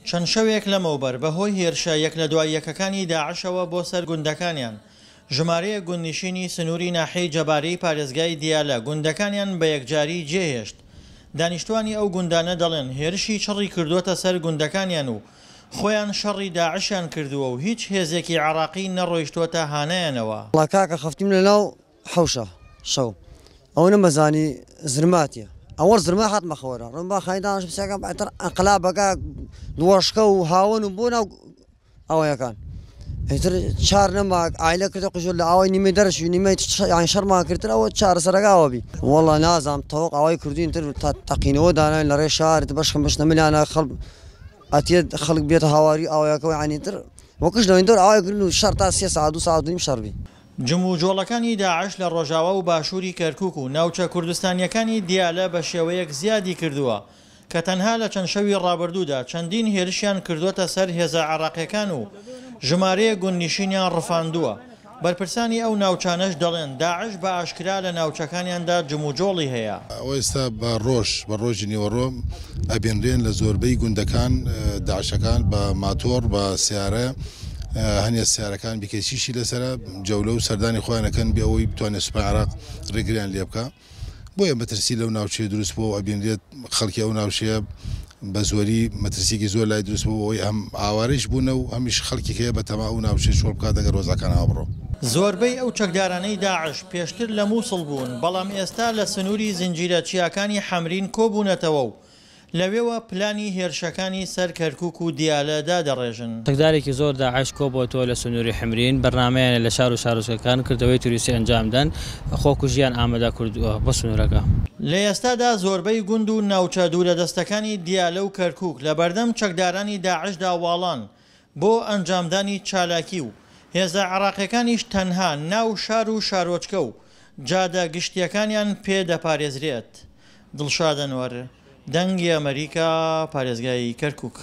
چەند شەوێک لەمەوبەر بەهۆی هێرشە یەک لە دوای یەکەکانی داعشەوە بۆ سەر گوندەکانیان ژمارەیە گوندنشینی سنووری ناحەی جەبارەی پارێزگای دیالە گوندەکانیان بە یەکجاری جێهێشت. دانیشتوانی ئەو گوندانە دەڵێن هێرشی چڕی کردووەتە سەر گوندەکانیان و خۆیان شەڕی داعشیان کردووە و هیچ هێزێکی عراقی نەڕۆیشتووەتە هانایانەوە. وڵا کاکە خەفتیم لەناو حەوشە شەو ئەو نەمەزانی زرماتیە ئەوە زرما هاتمە خۆرە ڕم با خایدانش بسیەکەم ئەتر ئەنقلابەکە دووەشکە و هاون و بۆ ناو ئەوەیەکان ئیتر چار نەماک ئایلە کردە قژۆر لە ئەوەی نیمەی دەرەشوی نیمەی شەرمان کردتر ئەوە چارەسەرەکاوە بی وەڵا نازام تەوەق ئەوەی کردوین تر تەقینەوە داناین لە ڕێ شارت بەشکەم بەشنە ملیانە خەڵک ئەتێت خەڵک بێتە هاواری ئەوەیەکەوە عنیتر وەکش لەوێندەر ئەوەی کردن و شەر تا 3 ساعت 2 ساعت و نیم شەڕبی. جموجۆڵەکانی داعش لە ڕۆژاوا و باشووری کەرکووک و ناوچە کوردستانیەکانی دیالە بە شێوەیەک زیادی کردووە کە تەنها لە چەند شەوی ڕابردوودا چەندین هێرشیان کردوتە سەر هێزە عراقیەکان و ژمارەیە گوندنشینیان ڕفاندووە. بەرپرسانی ئەو ناوچانەش دەڵێن داعش بە ئاشکرا لە ناوچەکانیاندا جموجۆڵی هەیە. ئەوە ئێستا بە ڕۆژی نیوەڕۆ ئەبێنرێن لە زۆربەی گوندەکان داعشەکان بە ماتۆر بە سیارە هەنێ سیارەکان بکەسیشی لەسرە جەولە و سەردانی خۆیانەکەن بێ ئەوەی بتوانێت سوپای عراق ڕێگریان لێ بکە بۆیە مەترسی لەو ناوچەیە دروست بووە و ئەبێنرێت خەڵکی ئەو ناوچەیە بە زۆری مەترسیێکی زۆر لای دروست بوو ئەوەی هەم ئاوارەش بوونە و هەمیش خەڵکی هەیە بە تەما ئەو ناوچەی شۆڵ بکات دەگەر ڕۆزەکان هاوڕۆ. زۆربەی ئەو چەکدارانەی داعش پێشتر لە مووسڵ بوون بەڵام ئێستا لە سنووری زنجیرە چیاکانی حەمرین کۆبوونەتەوە و لەوێوە پلانی هێرشەکانی سەر کەرکووک و دیالەدا دەڕێژن. چەکدارێکی زۆر داعش کۆبووەتەوە لە سنووری حەمرین بەرنامەیان لە شار و شارۆچکەکان کردەوەی توریستی ئەنجامدان خۆک و ژیان ئامادە کردووە بۆ سنوورەکە. لە ئێستادا زۆربەی گوند و ناوچە دوورە دەستەکانی دیالە و کەرکووک لە بەردەم چەکدارانی داعشدا واڵان بۆ ئەنجامدانی چالاکی و هێزە عراقیەکانیش تەنها ناو شار و شارۆچکە و جادە گشتیەکانیان پێ دەپارێزرێت. دڵشاد ئەنوەر، دەنگی ئەمریکا، پارێزگای کەرکووک.